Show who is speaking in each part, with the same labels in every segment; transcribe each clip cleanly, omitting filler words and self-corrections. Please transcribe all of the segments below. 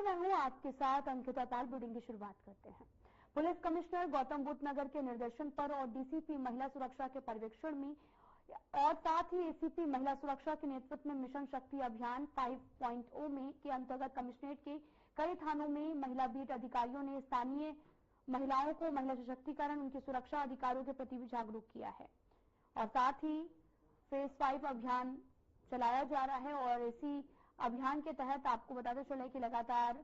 Speaker 1: मैं हूं आपके साथ अंकिता ताल। बुलेटिन की शुरुआत करते हैं। पुलिस कमिश्नर गौतम बुद्ध नगर के निर्देशन पर और डीसीपी महिला सुरक्षा के पर्यवेक्षण में और साथ ही एसीपी महिला सुरक्षा के नेतृत्व में मिशन शक्ति अभियान 5.0 में के अंतर्गत कमिश्नरेट के कई थानों में महिला बीट अधिकारियों ने स्थानीय महिलाओं को महिला सशक्तिकरण, उनकी सुरक्षा अधिकारों के प्रति भी जागरूक किया है और साथ ही फेज 5 अभियान चलाया जा रहा है। और इसी अभियान के तहत आपको बताते चले कि लगातार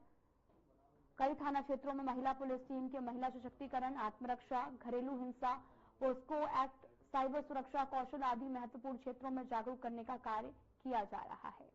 Speaker 1: कई थाना क्षेत्रों में महिला पुलिस टीम के महिला सशक्तिकरण, आत्मरक्षा, घरेलू हिंसा, पोस्को एक्ट, साइबर सुरक्षा कौशल आदि महत्वपूर्ण क्षेत्रों में जागरूक करने का कार्य किया जा रहा है।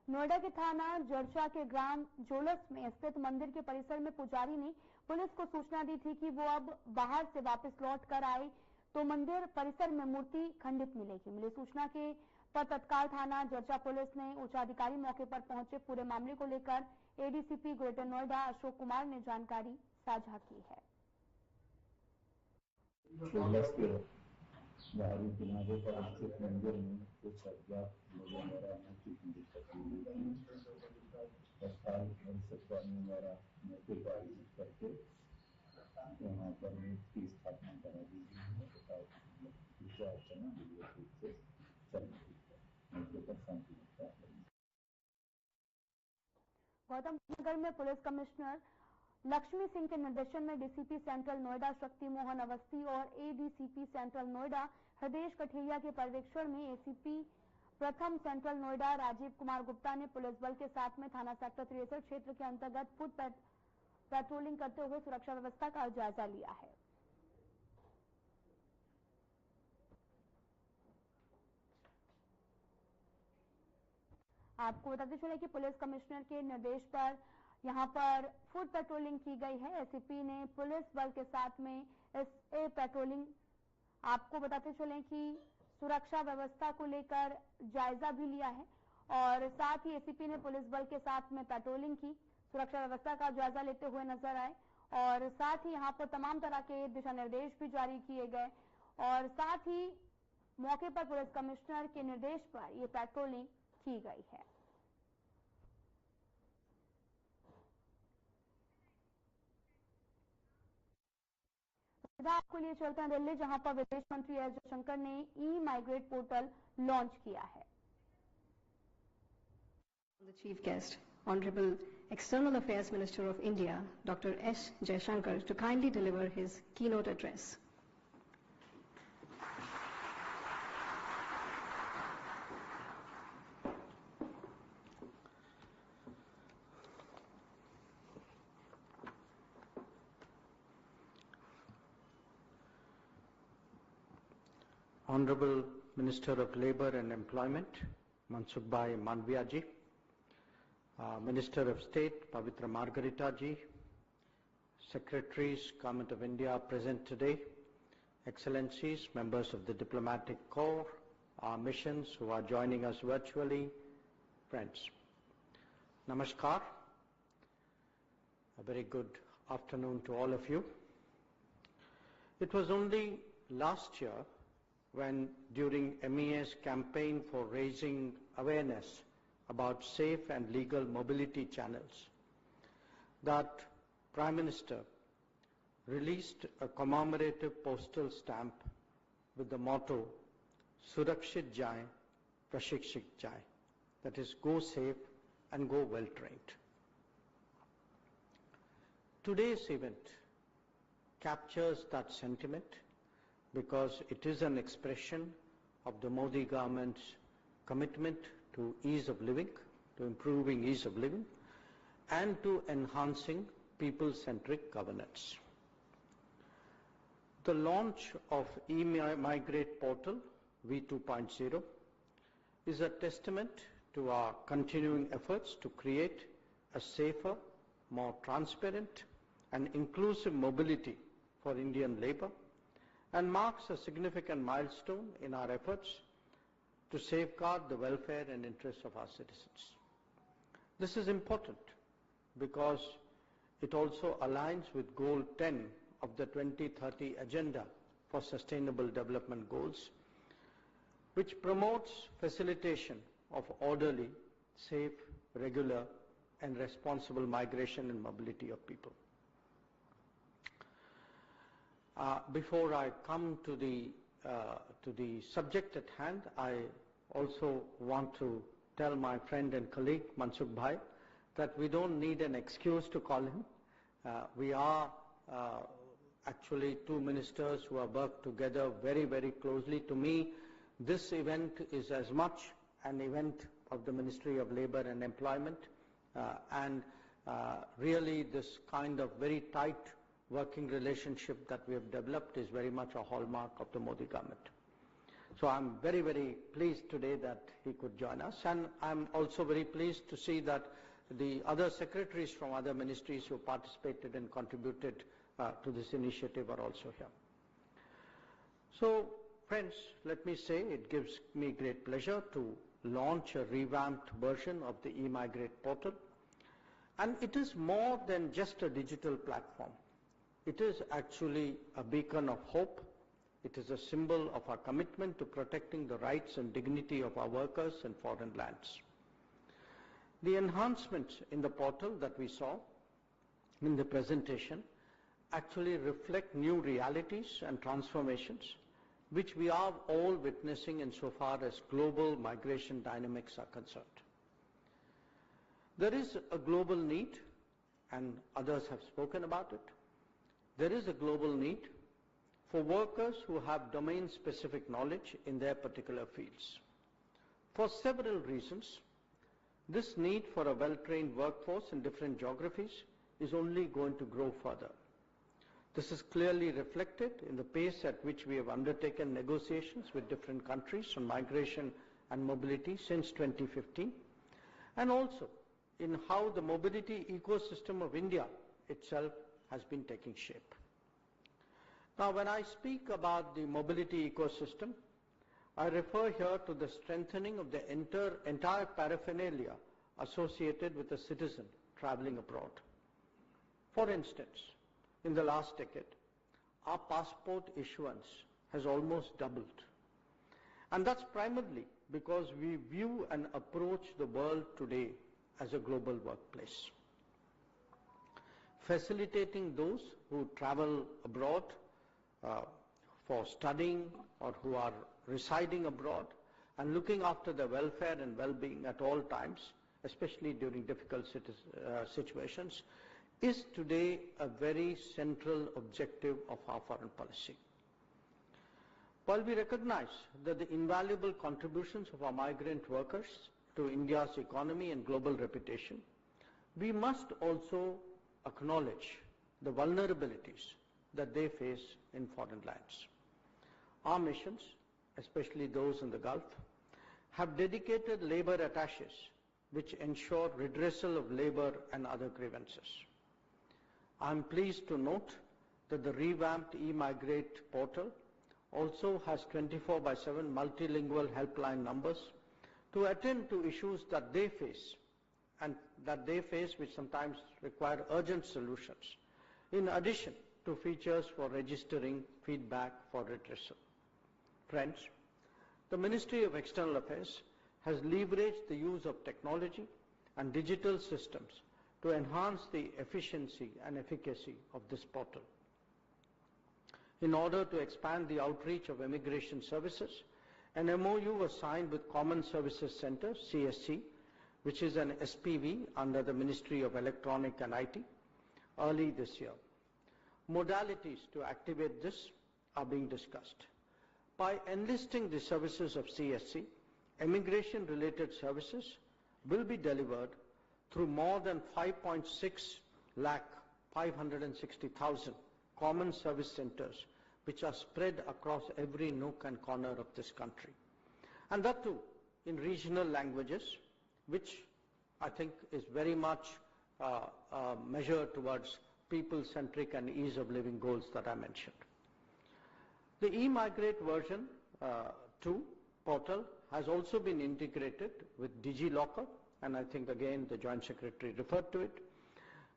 Speaker 1: नोएडा के थाना जरचा के ग्राम जोलस में स्थित मंदिर के परिसर में पुजारी ने पुलिस को सूचना दी थी कि वो अब बाहर से वापस लौट कर आए तो मंदिर परिसर में मूर्ति खंडित मिलेगी। मिली सूचना के पर तत्काल थाना जरचा पुलिस ने उच्चाधिकारी मौके पर पहुंचे। पूरे मामले को लेकर एडीसीपी ग्रेटर नोएडा अशोक कुमार ने जानकारी साझा की है।
Speaker 2: बाहरी किनारे पर स्थित मंदिर में कुछ अज्ञात लोगों द्वारा मूर्ति खंडित द्वारा मूर्ति को आयोजित करके यहाँ पर मूर्ति की स्थापना करा दी गई है तथा पूजा अर्चना विधिवत रूप से चल रही है। मौके पर शांति
Speaker 1: गौतम नगर में पुलिस कमिश्नर लक्ष्मी सिंह के निर्देशन में डीसीपी सेंट्रल नोएडा शक्ति मोहन अवस्थी और एडीसीपी सेंट्रल नोएडा हृदय कठेरिया के पर्यवेक्षण में एसीपी प्रथम सेंट्रल नोएडा राजीव कुमार गुप्ता ने पुलिस बल के साथ में थाना सेक्टर 63 क्षेत्र के अंतर्गत फुट पेट्रोलिंग करते हुए सुरक्षा व्यवस्था का जायजा लिया है। आपको बताते चले कि पुलिस कमिश्नर के निर्देश पर यहां पर फुट पेट्रोलिंग की गई है। एसीपी ने पुलिस बल के साथ में इस पेट्रोलिंग आपको बताते चले कि सुरक्षा व्यवस्था को लेकर जायजा भी लिया है और साथ ही एसीपी ने पुलिस बल के साथ में पेट्रोलिंग की, सुरक्षा व्यवस्था का जायजा लेते हुए नजर आए और साथ ही यहां पर तमाम तरह के दिशा निर्देश भी जारी किए गए और साथ ही मौके पर पुलिस कमिश्नर के निर्देश पर यह पेट्रोलिंग की गई है। आपको लिए चलते हैं दिल्ली, जहां पर विदेश मंत्री एस जयशंकर ने ई माइग्रेट पोर्टल लॉन्च किया है।
Speaker 3: The chief guest, Honorable External Affairs Minister of India, Dr. S. Jaishankar, to kindly deliver his keynote address.
Speaker 4: Honorable Minister of Labour and Employment, Mansukh Bhai Manviya ji, Minister of State, Pavitra Margarita ji, Secretaries, Government of India present today, Excellencies, members of the Diplomatic Corps, our missions who are joining us virtually, friends. Namaskar. A very good afternoon to all of you. It was only last year when during MEA's campaign for raising awareness about safe and legal mobility channels that Prime Minister released a commemorative postal stamp with the motto Surakshit Jaye, Prashikshit Jaye, that is, go safe and go well trained. Today's event captures that sentiment because it is an expression of the Modi government's commitment to ease of living, to improving ease of living, and to enhancing people-centric governance. The launch of e-migrate portal V2.0 is a testament to our continuing efforts to create a safer, more transparent and inclusive mobility for Indian labour, and marks a significant milestone in our efforts to safeguard the welfare and interests of our citizens. This is important because it also aligns with Goal 10 of the 2030 Agenda for Sustainable Development Goals, which promotes facilitation of orderly, safe, regular, and responsible migration and mobility of people. Before I come to the subject at hand, I also want to tell my friend and colleague Mansukh Bhai that we don't need an excuse to call him. We are actually two ministers who have worked together very, very closely. To me, this event is as much an event of the Ministry of Labour and Employment, and really this kind of very tight working relationship that we have developed is very much a hallmark of the Modi government. So I'm very, very pleased today that he could join us, and I'm also very pleased to see that the other secretaries from other ministries who participated and contributed to this initiative are also here. So, friends, let me say it gives me great pleasure to launch a revamped version of the eMigrate portal. And it is more than just a digital platform. It is actually a beacon of hope. It is a symbol of our commitment to protecting the rights and dignity of our workers in foreign lands. The enhancements in the portal that we saw in the presentation actually reflect new realities and transformations which we are all witnessing insofar as global migration dynamics are concerned. There is a global need, and others have spoken about it. There is a global need for workers who have domain-specific knowledge in their particular fields. For several reasons, this need for a well-trained workforce in different geographies is only going to grow further. This is clearly reflected in the pace at which we have undertaken negotiations with different countries on migration and mobility since 2015, and also in how the mobility ecosystem of India itself has been taking shape. Now, when I speak about the mobility ecosystem, I refer here to the strengthening of the entire paraphernalia associated with a citizen traveling abroad. For instance, in the last decade, our passport issuance has almost doubled. And that's primarily because we view and approach the world today as a global workplace. Facilitating those who travel abroad for studying or who are residing abroad and looking after their welfare and well-being at all times, especially during difficult situations, is today a very central objective of our foreign policy. While we recognize that the invaluable contributions of our migrant workers to India's economy and global reputation, we must also acknowledge the vulnerabilities that they face in foreign lands. Our missions, especially those in the Gulf, have dedicated labor attaches which ensure redressal of labor and other grievances. I am pleased to note that the revamped eMigrate portal also has 24/7 multilingual helpline numbers to attend to issues that they face which sometimes require urgent solutions, in addition to features for registering feedback for redressal. Friends, the Ministry of External Affairs has leveraged the use of technology and digital systems to enhance the efficiency and efficacy of this portal. In order to expand the outreach of immigration services, an MOU was signed with Common Services Centre, CSC, which is an SPV under the Ministry of Electronic and IT, early this year. Modalities to activate this are being discussed. By enlisting the services of CSC, immigration-related services will be delivered through more than 560,000 common service centers which are spread across every nook and corner of this country. And that too in regional languages, which I think is very much measured towards people-centric and ease of living goals that I mentioned. The eMigrate version 2 portal has also been integrated with DigiLocker, and I think again the Joint Secretary referred to it,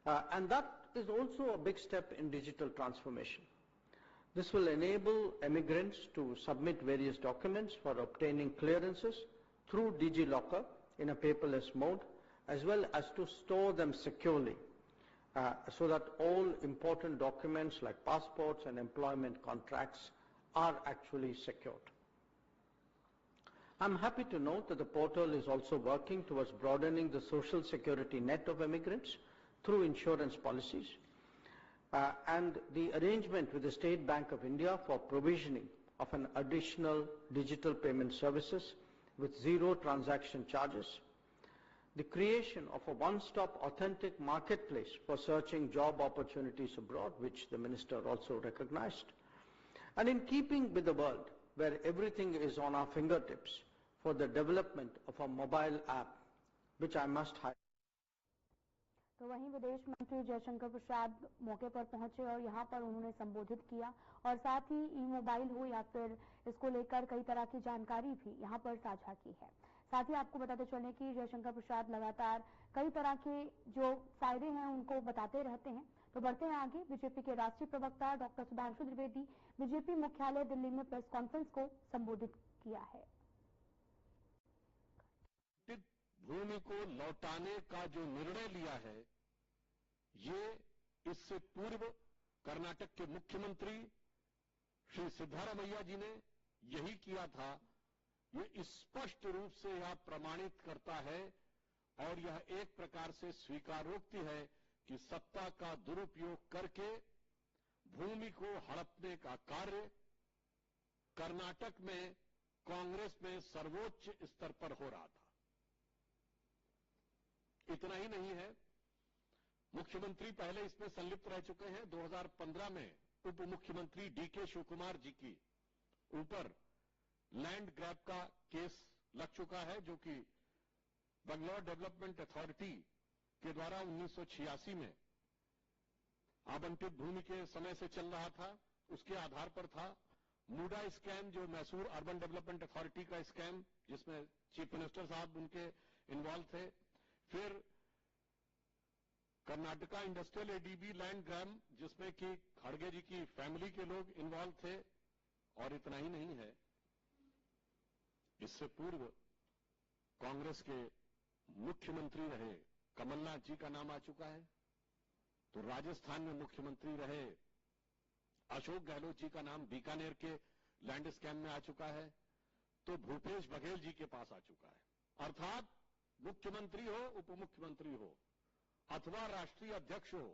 Speaker 4: And that is also a big step in digital transformation. This will enable immigrants to submit various documents for obtaining clearances through DigiLocker in a paperless mode, as well as to store them securely, so that all important documents like passports and employment contracts are actually secured. I'm happy to note that the portal is also working towards broadening the social security net of immigrants through insurance policies, and the arrangement with the State Bank of India for provisioning of an additional digital payment services with zero transaction charges, the creation of a one-stop authentic marketplace for searching job opportunities abroad, which the Minister also recognized, and in keeping with the world where everything is on our fingertips, for the development of a mobile app, which I must highlight.
Speaker 1: तो वहीं विदेश मंत्री जयशंकर प्रसाद मौके पर पहुंचे और यहां पर उन्होंने संबोधित किया और साथ ही ई मोबाइल हो या फिर इसको लेकर कई तरह की जानकारी भी यहां पर साझा की है। साथ ही आपको बताते चलें कि जयशंकर प्रसाद लगातार कई तरह के जो फायदे हैं उनको बताते रहते हैं। तो बढ़ते हैं आगे। बीजेपी के राष्ट्रीय प्रवक्ता डॉक्टर सुधांशु त्रिवेदी बीजेपी मुख्यालय दिल्ली में प्रेस कॉन्फ्रेंस को संबोधित किया है।
Speaker 5: भूमि को लौटाने का जो निर्णय लिया है, ये इससे पूर्व कर्नाटक के मुख्यमंत्री श्री सिद्धारमैया जी ने यही किया था। ये स्पष्ट रूप से यह प्रमाणित करता है और यह एक प्रकार से स्वीकारोक्ति है कि सत्ता का दुरुपयोग करके भूमि को हड़पने का कार्य कर्नाटक में कांग्रेस में सर्वोच्च स्तर पर हो रहा था। इतना ही नहीं है, मुख्यमंत्री पहले इसमें संलिप्त रह चुके हैं। 2015 में उप मुख्यमंत्री डीके शिवकुमार जी की ऊपर लैंड ग्रैब का केस लग चुका है, जो कि बंगलौर डेवलपमेंट अथॉरिटी के द्वारा 1986 में आवंटित भूमि के समय से चल रहा था। उसके आधार पर था मूडा स्कैम, जो मैसूर अर्बन डेवलपमेंट अथॉरिटी का स्कैम, जिसमें चीफ मिनिस्टर साहब उनके इन्वॉल्व थे। फिर Karnataka industrial ADB land grab, जिसमें कि खड़गे जी की फैमिली के लोग इन्वॉल्व थे। और इतना ही नहीं है, इससे पूर्व कांग्रेस के मुख्यमंत्री रहे कमलनाथ जी का नाम आ चुका है। तो राजस्थान में मुख्यमंत्री रहे अशोक गहलोत जी का नाम बीकानेर के लैंड स्कैम में आ चुका है। तो भूपेश बघेल जी के पास आ चुका है। अर्थात मुख्यमंत्री हो, उप मुख्यमंत्री हो अथवा राष्ट्रीय अध्यक्ष हो।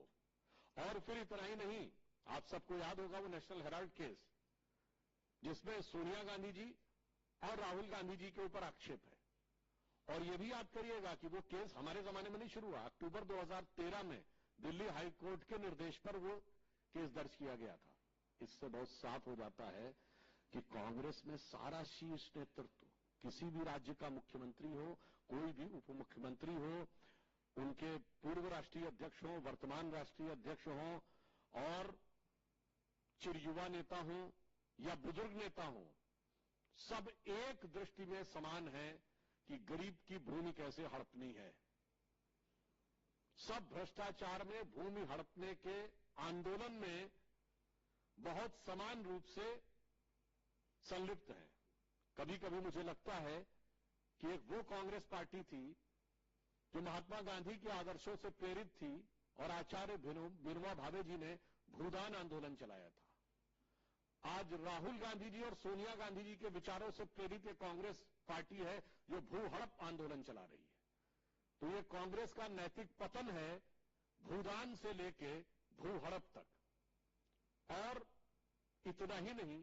Speaker 5: और फिर इतना ही नहीं, आप सबको याद होगा वो नेशनल हेराल्ड केस, जिसमें सोनिया गांधी जी और राहुल गांधी जी के ऊपर आक्षेप है। और यह भी याद करिएगा कि वो केस हमारे जमाने में नहीं शुरू हुआ। अक्टूबर 2013 में दिल्ली हाई कोर्ट के निर्देश पर वो केस दर्ज किया गया था। इससे बहुत साफ हो जाता है कि कांग्रेस में सारा शीर्ष नेतृत्व, किसी भी राज्य का मुख्यमंत्री हो, कोई भी उप मुख्यमंत्री हो, उनके पूर्व राष्ट्रीय अध्यक्ष हों, वर्तमान राष्ट्रीय अध्यक्ष हों और चिरयुवा नेता हों या बुजुर्ग नेता हों, सब एक दृष्टि में समान है कि गरीब की भूमि कैसे हड़पनी है। सब भ्रष्टाचार में, भूमि हड़पने के आंदोलन में बहुत समान रूप से संलिप्त हैं। कभी कभी मुझे लगता है कि एक वो कांग्रेस पार्टी थी जो महात्मा गांधी के आदर्शों से प्रेरित थी और आचार्य विनोबा भावे जी ने भूदान आंदोलन चलाया था। आज राहुल गांधी जी और सोनिया गांधी जी के विचारों से प्रेरित एक कांग्रेस पार्टी है जो भू हड़प आंदोलन चला रही है। तो ये कांग्रेस का नैतिक पतन है, भूदान से लेके भू हड़प तक। और इतना ही नहीं,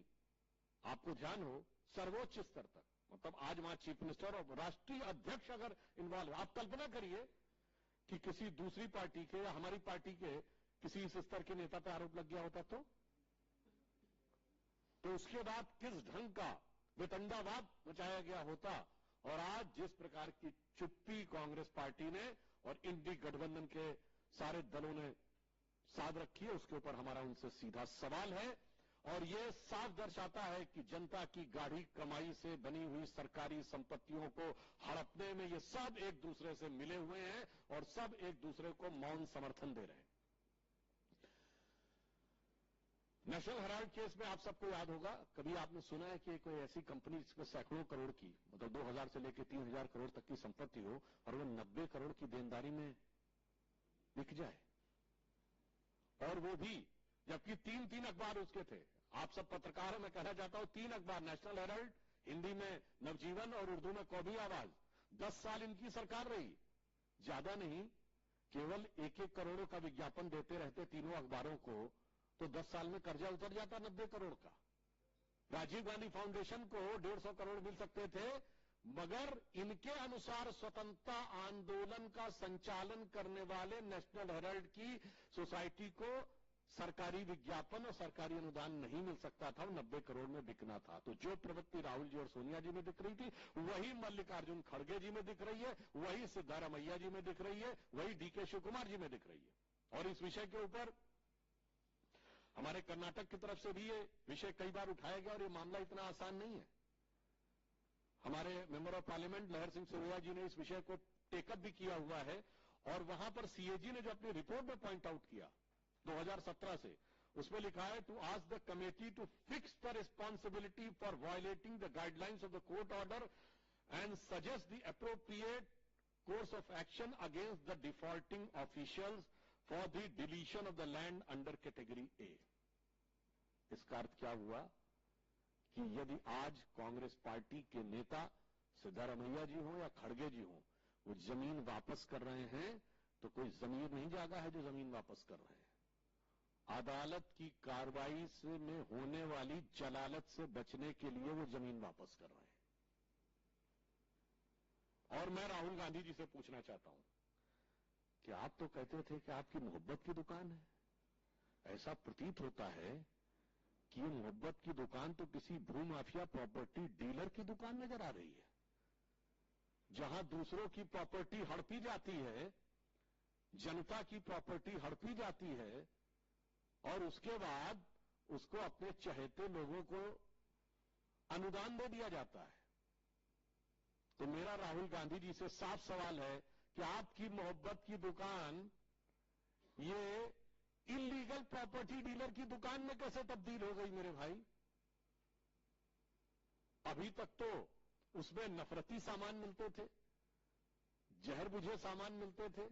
Speaker 5: आपको ध्यान हो, सर्वोच्च स्तर तक, मतलब आज वहां चीफ मिनिस्टर और राष्ट्रीय अध्यक्ष अगर इन्वॉल्व, आप कल्पना करिए कि किसी दूसरी पार्टी के या हमारी पार्टी के किसी इस स्तर के नेता पर आरोप लग गया होता तो उसके बाद किस ढंग का वितंडावाद मचाया गया होता। और आज जिस प्रकार की चुप्पी कांग्रेस पार्टी ने और इंडी गठबंधन के सारे दलों ने साध रखी है, उसके ऊपर हमारा उनसे सीधा सवाल है। और ये साफ दर्शाता है कि जनता की गाढ़ी कमाई से बनी हुई सरकारी संपत्तियों को हड़पने में ये सब एक दूसरे से मिले हुए हैं और सब एक दूसरे को मौन समर्थन दे रहे हैं। नेशनल हेराल्ड केस में आप सबको याद होगा, कभी आपने सुना है कि कोई ऐसी कंपनी जिसमें सैकड़ों करोड़ की, मतलब 2000 से लेकर 3000 करोड़ तक की संपत्ति हो और वो 90 करोड़ की देनदारी में बिक जाए, और वो भी जबकि 3 अखबार उसके थे। आप सब पत्रकार हैं, मैं कहना चाहता हूं 3 अखबार, नेशनल हेराल्ड, हिंदी में नवजीवन और उर्दू में कौमी आवाज, 10 साल इनकी सरकार रही, ज्यादा नहीं, केवल 1-1 करोड़ का विज्ञापन देते रहते तीनों अखबारों को, तो 10 साल में कर्जा उतर जाता 90 करोड़ का। राजीव गांधी फाउंडेशन को 150 करोड़ मिल सकते थे, मगर इनके अनुसार स्वतंत्रता आंदोलन का संचालन करने वाले नेशनल हेराल्ड की सोसाइटी को सरकारी विज्ञापन और सरकारी अनुदान नहीं मिल सकता था, 90 करोड़ में बिकना था। तो जो प्रवृत्ति राहुल जी और सोनिया जी में दिख रही थी, वही मल्लिकार्जुन खड़गे जी में दिख रही है, वही सिद्धारमैया जी में दिख रही है, वही डीके शिव कुमार जी में दिख रही है। और इस विषय के ऊपर हमारे कर्नाटक की तरफ से भी ये विषय कई बार उठाया गया और ये मामला इतना आसान नहीं है। हमारे मेंबर ऑफ पार्लियामेंट लहर सिंह सिरोया जी ने इस विषय को टेकअप भी किया हुआ है, और वहां पर सीएजी ने जो अपनी रिपोर्ट में पॉइंट आउट किया 2017 से, उसमें लिखा है to ask the committee to fix the responsibility for violating the guidelines of the court order and suggest the appropriate course of action against the defaulting officials for the deletion of the land under category A. इसका अर्थ क्या हुआ कि यदि आज Congress party के नेता सिद्धारमैया जी हो या खड़गे जी हो, वो जमीन वापस कर रहे हैं, तो कोई जमीर नहीं जागा है जो जमीन वापस कर रहे हैं। अदालत की कार्रवाई से में होने वाली जलालत से बचने के लिए वो जमीन वापस कर रहे हैं। और मैं राहुल गांधी जी से पूछना चाहता हूं कि आप तो कहते थे कि आपकी मोहब्बत की दुकान है, ऐसा प्रतीत होता है कि ये मोहब्बत की दुकान तो किसी भूमाफिया प्रॉपर्टी डीलर की दुकान नजर आ रही है, जहां दूसरों की प्रॉपर्टी हड़पी जाती है, जनता की प्रॉपर्टी हड़पी जाती है, और उसके बाद उसको अपने चहेते लोगों को अनुदान दे दिया जाता है। तो मेरा राहुल गांधी जी से साफ सवाल है कि आपकी मोहब्बत की दुकान ये इलीगल प्रॉपर्टी डीलर की दुकान में कैसे तब्दील हो गई मेरे भाई? अभी तक तो उसमें नफरती सामान मिलते थे, जहर बुझे सामान मिलते थे,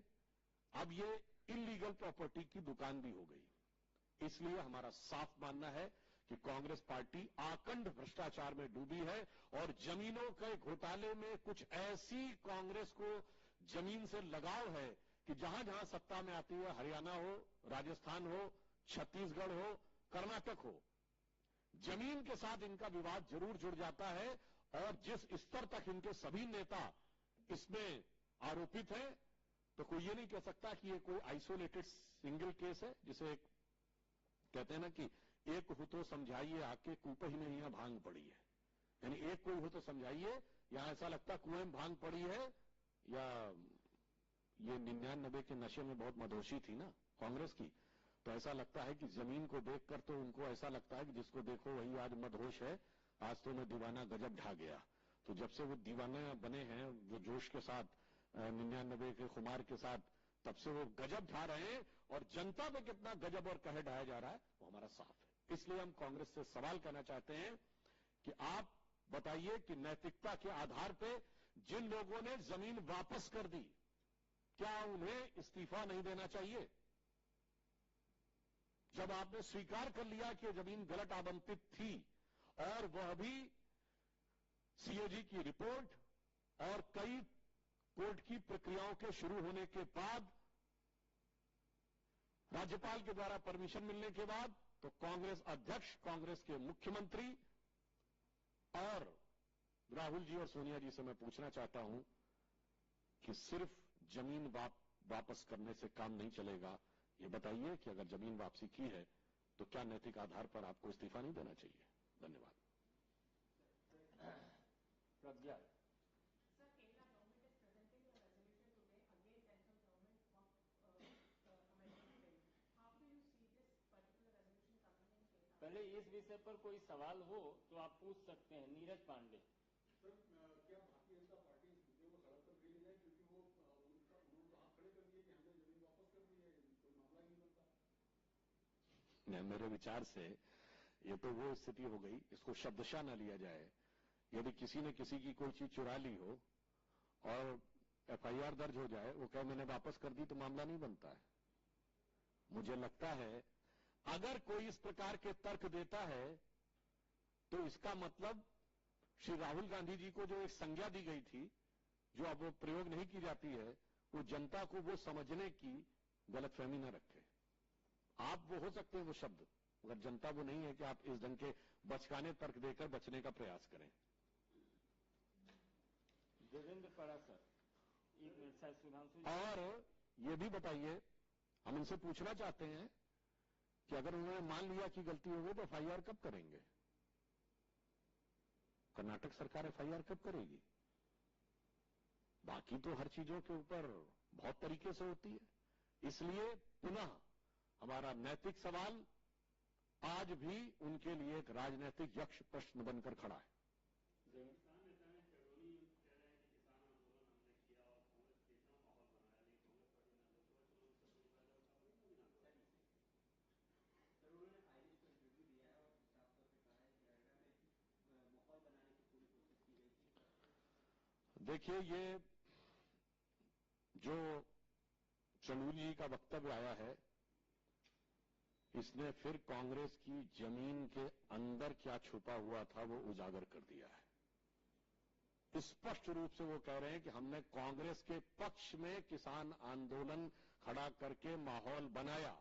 Speaker 5: अब ये इलीगल प्रॉपर्टी की दुकान भी हो गई। इसलिए हमारा साफ मानना है कि कांग्रेस पार्टी आकंठ भ्रष्टाचार में डूबी है, और जमीनों के घोटाले में कुछ ऐसी कांग्रेस को जमीन से लगाव है कि जहां जहां सत्ता में आती है, हरियाणा हो, राजस्थान हो, छत्तीसगढ़ हो, कर्नाटक हो, जमीन के साथ इनका विवाद जरूर जुड़ जाता है। और जिस स्तर तक इनके सभी नेता इसमें आरोपित हैं, तो कोई ये नहीं कह सकता कि ये कोई आइसोलेटेड सिंगल केस है, जिसे कहते हैं ना कि एक हो तो समझाइए आके कुपही में यहां भांग पड़ी है, यानी एक कोई हो तो समझाइए, यहां ऐसा लगता कुएं में भांग पड़ी है, या ये 99 के नशे में बहुत मदहोशी थी ना कांग्रेस की, तो ऐसा लगता है कि जमीन को देखकर तो उनको ऐसा लगता है कि जिसको देखो वही आज मदहोश है, आज तो मैं दीवाना गजब ढा गया। तो जब से वो दीवाना बने हैं, जो जोश के साथ 99 के खुमार के साथ, तब से वो गजब ढा रहे हैं, और जनता पे कितना गजब और कहर ढाया जा रहा है वो हमारा साफ है। इसलिए हम कांग्रेस से सवाल करना चाहते हैं कि आप बताइए कि नैतिकता के आधार पे जिन लोगों ने जमीन वापस कर दी, क्या उन्हें इस्तीफा नहीं देना चाहिए? जब आपने स्वीकार कर लिया कि जमीन गलत आवंटित थी, और वह भी सीएजी की रिपोर्ट और कई कोर्ट की प्रक्रियाओं के शुरू होने के बाद, राज्यपाल के द्वारा परमिशन मिलने के बाद, तो कांग्रेस अध्यक्ष, कांग्रेस के मुख्यमंत्री और राहुल जी और सोनिया जी से मैं पूछना चाहता हूं कि सिर्फ जमीन वापस करने से काम नहीं चलेगा। ये बताइए कि अगर जमीन वापसी की है तो क्या नैतिक आधार पर आपको इस्तीफा नहीं देना चाहिए? धन्यवाद।
Speaker 6: प्रज्ञा। पहले इस विषय पर कोई सवाल हो तो आप पूछ सकते हैं। नीरज पांडे।
Speaker 7: सर, क्या भारतीय जनता पार्टी इस मुद्दे को सड़क पर ले जाए, क्योंकि वो उन्होंने तो हाथ खड़े कर दिए कि हमने जमीन वापस कर दी है, कोई मामला ही नहीं बनता।
Speaker 5: मेरे विचार से ये तो वो स्थिति हो गई, इसको शब्दशः न लिया जाए। यदि किसी ने किसी की कोई चीज चुरा ली हो और एफआईआर दर्ज हो जाए, वो कहे मैंने वापस कर दी, तो मामला नहीं बनता है। मुझे लगता है अगर कोई इस प्रकार के तर्क देता है तो इसका मतलब श्री राहुल गांधी जी को जो एक संज्ञा दी गई थी, जो अब वो प्रयोग नहीं की जाती है, वो जनता को वो समझने की गलतफहमी न रखे। आप वो हो सकते हैं वो शब्द, मगर जनता वो नहीं है कि आप इस ढंग के बचकाने तर्क देकर बचने का प्रयास करें।
Speaker 6: देवेंद्र पड़ा सर, एक मिनट सर, सुधांशु।
Speaker 5: और ये भी बताइए, हम इनसे पूछना चाहते हैं कि अगर उन्होंने मान लिया कि गलती हो गई तो एफआईआर कब करेंगे? कर्नाटक सरकार एफआईआर कब करेगी? बाकी तो हर चीजों के ऊपर बहुत तरीके से होती है। इसलिए पुनः हमारा नैतिक सवाल आज भी उनके लिए एक राजनैतिक यक्ष प्रश्न बनकर खड़ा है। देखिए, ये जो चन्नू जी का वक्तव्य आया है, इसने फिर कांग्रेस की जमीन के अंदर क्या छुपा हुआ था वो उजागर कर दिया है। स्पष्ट रूप से वो कह रहे हैं कि हमने कांग्रेस के पक्ष में किसान आंदोलन खड़ा करके माहौल बनाया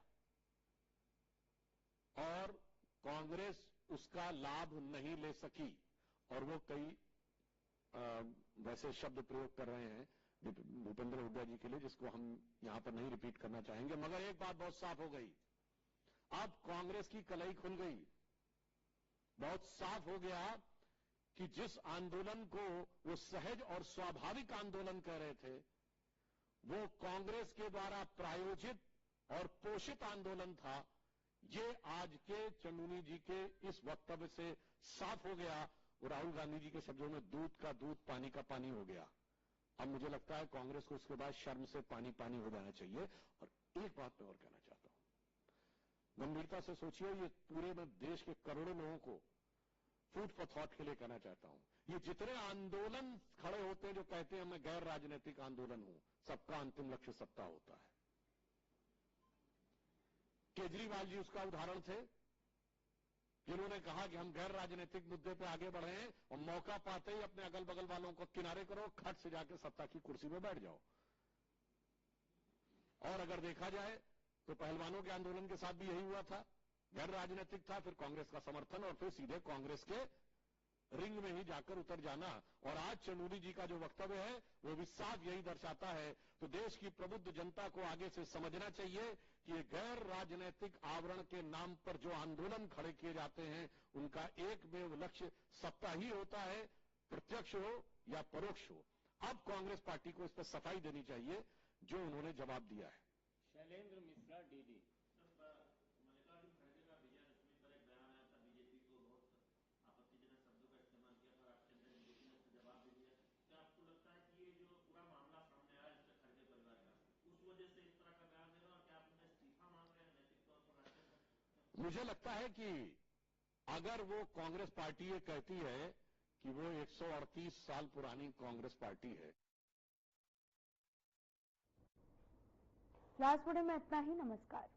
Speaker 5: और कांग्रेस उसका लाभ नहीं ले सकी, और वो कई वैसे शब्द प्रयोग कर रहे हैं भूपेंद्र हुड्डा जी के लिए, जिसको हम यहां पर नहीं रिपीट करना चाहेंगे। मगर एक बात बहुत साफ हो गई, अब कांग्रेस की कलई खुल गई। बहुत साफ हो गया कि जिस आंदोलन को वो सहज और स्वाभाविक आंदोलन कह रहे थे, वो कांग्रेस के द्वारा प्रायोजित और पोषित आंदोलन था। ये आज के चन्नू जी के इस वक्तव्य से साफ हो गया। राहुल गांधी जी के शब्दों में दूध का दूध, पानी का पानी हो गया। अब मुझे लगता है कांग्रेस को उसके बाद शर्म से पानी पानी हो जाना चाहिए। और एक बात मैं और कहना चाहता हूं, गंभीरता से सोचिए, ये पूरे में देश के करोड़ों लोगों को फूड फॉर थॉट के लिए कहना चाहता हूं, ये जितने आंदोलन खड़े होते हैं जो कहते हैं मैं गैर राजनीतिक आंदोलन हूं, सबका अंतिम लक्ष्य सत्ता होता है। केजरीवाल जी उसका उदाहरण थे, जिन्होंने कहा कि हम गैर राजनीतिक मुद्दे पे आगे बढ़े हैं और मौका पाते ही अपने अगल बगल वालों को किनारे करो, खट से जाकर सत्ता की कुर्सी पे बैठ जाओ। और अगर देखा जाए तो पहलवानों के आंदोलन के साथ भी यही हुआ था, गैर राजनीतिक था, फिर कांग्रेस का समर्थन और फिर सीधे कांग्रेस के रिंग में ही जाकर उतर जाना। और आज चन्नू जी का जो वक्तव्य है वो भी साफ यही दर्शाता है। तो देश की प्रबुद्ध जनता को आगे से समझना चाहिए कि ये गैर राजनीतिक आवरण के नाम पर जो आंदोलन खड़े किए जाते हैं, उनका एकमेव लक्ष्य सत्ता ही होता है, प्रत्यक्ष हो या परोक्ष हो। अब कांग्रेस पार्टी को इस पर सफाई देनी चाहिए जो उन्होंने जवाब दिया है।
Speaker 6: शैलेंद्र मिश्रा, डीडी।
Speaker 5: मुझे लगता है कि अगर वो कांग्रेस पार्टी ये कहती है कि वो 138 साल पुरानी कांग्रेस पार्टी है।
Speaker 1: लास्ट वीडियो में इतना ही। नमस्कार।